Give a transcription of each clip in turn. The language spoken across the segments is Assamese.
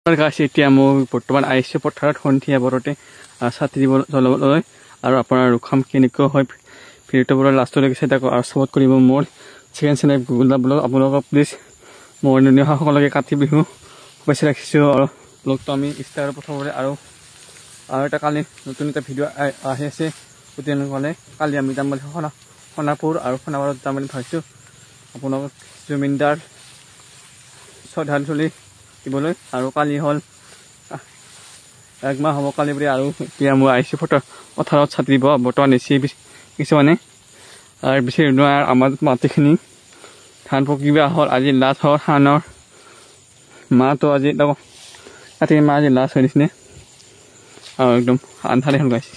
এতিয়া মই বৰ্তমান আহিছোঁ পথাৰত সন্ধিয়া বৰতে ছাতি দিব জ্বলাবলৈ আৰু আপোনাৰ ৰুখাম কেনেকুৱা হয় ভিডিঅ'টো বৰ লাষ্টলৈকে চাই থাকক আৰু চাপৰ্ট কৰিব মোৰ ছেকেণ্ড চেনেল গুগল ব্লগ আপোনালোকক প্লিজ মোৰ সকলোকে কাতি বিহু শুভেচ্ছা ৰাখিছোঁ আৰু ব্লগটো আমি ষ্টাৰ্ট প্ৰথমতে আৰু এটা কালি নতুন এটা ভিডিঅ' আহি আছে তেনেহ'লে কালি আমি যাম বুলি সোণাপুৰ আৰু সোণাপুৰত যাম বুলি ভাবিছোঁ আপোনালোকক জমিনদাৰ শ্ৰদ্ধাঞ্জলি দিবলৈ আৰু কালি হ'ল একমাহ হ'ব কালি বুলি আৰু এতিয়া মই আহিছোঁ পথাৰত ছাতি দিব বৰ্তমান নিচি কিছুমানে আৰু বেছি নোৱাৰ আমাৰ মাটিখিনি ধান পকিবা হ'ল আজি লাষ্ট হ'ল ধানৰ মাহটো আজি কাতি মাহ আজি লাষ্ট হৈ দিছিলে আৰু একদম আন্ধাৰ এখন গাইছে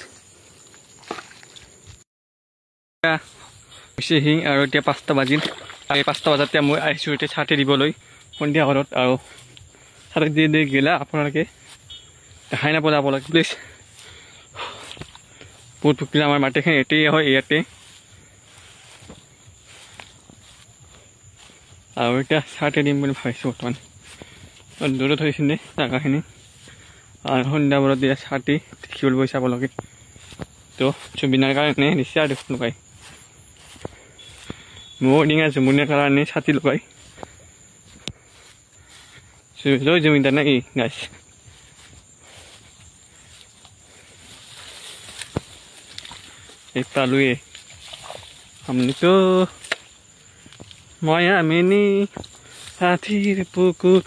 শিং আৰু এতিয়া 5টা বাজিল আৰু 5টা বজাতে মই আহিছোঁ এতিয়া ছাতি দিবলৈ সন্ধিয়া ঘৰত আৰু ছাতি দি গেলা আপোনালোকে দেখাই নাপালে আপোনালোকে প্লিজ বহুত পকিলে আমাৰ মাটিখিনি এতেই হয় ইয়াতে আৰু এতিয়া ছাতি দিম বুলি ভাবিছোঁ বৰ্তমান দূৰত হৈছিলে জেগাখিনি আৰু সন্ধিয়া বৰত দিয়া ছাতি দেখিবলৈ গৈছে আপোনালোকে তো জুবিনাৰ কাৰণে দিছে আৰু দেখোন লগাই মোৰ ডিঙা জুমুনিয়াৰ কাৰণে ছাতি লগাই জয় জমিনদার নাকি গাছ এই পালুয়ে আমি তো ময়া মেনি সাথীর পুকুর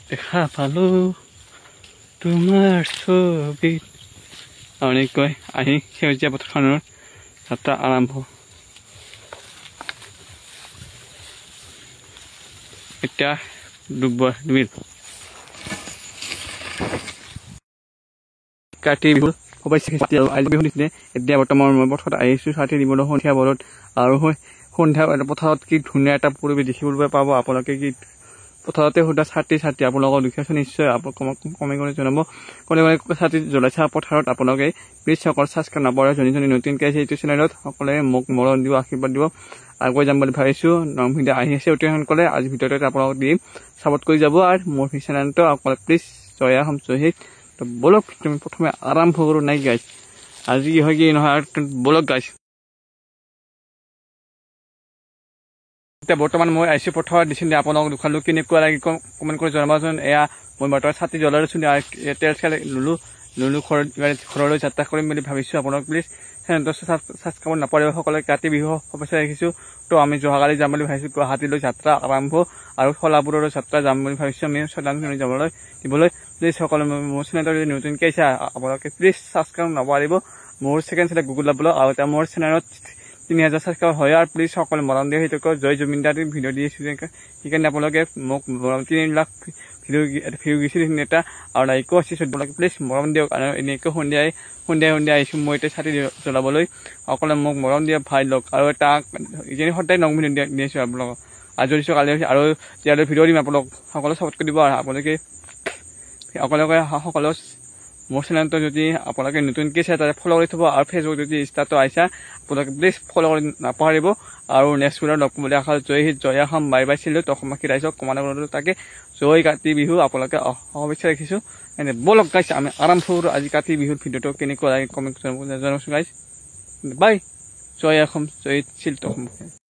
দেখা পালো তোমার ছবি অনেক কয় আহি সেউজীয়া পথাৰখনৰ যাত্ৰা আৰম্ভ এতিয়া ডুবিল কাতি বিহু আজি বিহু দিছিলে এতিয়া বৰ্তমান মই পথাৰত আহিছোঁ ছাতি দিবলৈ সন্ধিয়া বৰত আৰু সন্ধিয়া পথাৰত কি ধুনীয়া এটা পৰিৱেশ দেখিবলৈ পাব আপোনালোকে কি পথাৰতে সুধা ছাতি আপোনালোকৰ দেখিছে নিশ্চয় কমেণ্ট কৰি জনাব কোনে ছাতি জ্বলাইছে পথাৰত আপোনালোকে প্লিজ সকলো ছাবস্ক্ৰাইব নকৰে যোনে নতুনকৈ আহিছে এইটো চেনেলত সকলোৱে মোক মৰম দিব আশীৰ্বাদ দিব আগুৱাই যাম বুলি ভাবিছোঁ নং ভিডিঅ' আহি আছে অতি সোনকালে আজি ভিডিঅ'টোত আপোনালোকক দিম ছাপৰ্ট কৰি যাব আৰু মোৰ চেনেলটো আপোনালোকে প্লিজ জয় আহোম শ্বহীদ তো বলক তুমি প্ৰথমে আৰম্ভ কৰোঁ নাই গাইছ আজি হয় কি নহয় বলক গাইছ এতিয়া বৰ্তমান মই আহিছোঁ পথাৰত দিছোঁ আপোনালোকক দেখালোঁ কেনেকুৱা লাগি কমেণ্ট কৰি জনাবচোন এয়া মই বৰ্তমান ছাতি জ্বলাই লৈছোঁ তেল চেল লুলো ঘৰলৈ যাত্ৰা কৰিম বুলি ভাবিছোঁ আপোনালোক প্লিজ চেনেলটো ছাবস্ক্ৰাইব নকৰিব সকলোৱে কাতি বিহু শুভেচ্ছা ৰাখিছোঁ তো আমি যোৱাকালি যাম বুলি ভাবিছোঁ গুৱাহাটীলৈ যাত্ৰা আৰম্ভ আৰু শলাপুৰলৈ যাত্ৰা যাম বুলি ভাবিছোঁ আমি শ্ৰদ্ধাঞ্জলি দিবলৈ প্লিজ সকলোৱে মোৰ চেনেলটো যদি নতুনকৈ আহিছে আপোনালোকে প্লিজ ছাবস্ক্ৰাইব নকৰিব মোৰ ছেকেণ্ড চেনেল গুগল ব্লগ আৰু এতিয়া মোৰ চেনেলত 3000 ছাবস্ক্ৰাইব হয় আৰু প্লিজ সকলোৱে মৰম দিয়ে সেইটোকে জয় জমিনদাৰ ভিডিঅ' দি আছোঁ সেইকাৰণে আপোনালোকে মোক 3 লাখ ভিডিঅ' দিছিল এটা আৰু লাইকো আছে আপোনালোকে প্লিজ মৰম দিয়ক আৰু এনেকৈ সন্ধিয়া আহিছোঁ মই এতিয়া ছাতি জ্বলাবলৈ সকলোৱে মোক মৰম দিয়ে ভাই লওক আৰু এটা এইখিনি সদায় নং ভিডিঅ' দি আছোঁ আপোনালোকক আজি দিছোঁ কালি আৰু ইয়ালৈ ভিডিঅ' দিম আপোনালোক সকলোৱে ছাপৰ্ট কৰি দিব আৰু আপোনালোকে সকলো মোৰ চেনেলটো যদি আপোনালোকে নতুনকৈ চাই তাতে ফ'ল' কৰি থ'ব আৰু ফেচবুক যদি ইনষ্টাটো আহিছে আপোনালোকে প্লিজ ফ'ল' কৰি নাপাহৰিব আৰু নেক্সট ভিডিঅ'ত লগ বুলি আশা জয় হিত জয় আসাম বাই বাই চিলো অসমবাসী ৰাইজক কমাণ্ডাৰ তাকে জয় কাতি বিহু আপোনালোকে শুভেচ্ছা ৰাখিছোঁ এনে বলক গাইছে আমি আৰম্ভ কৰোঁ আজি কাতি বিহুৰ ভিডিঅ'টো কেনেকুৱা লাগে কমেণ্ট জনাবচোন গাইছ বাই জয় অসম জয় হিত চিল অসমবাসী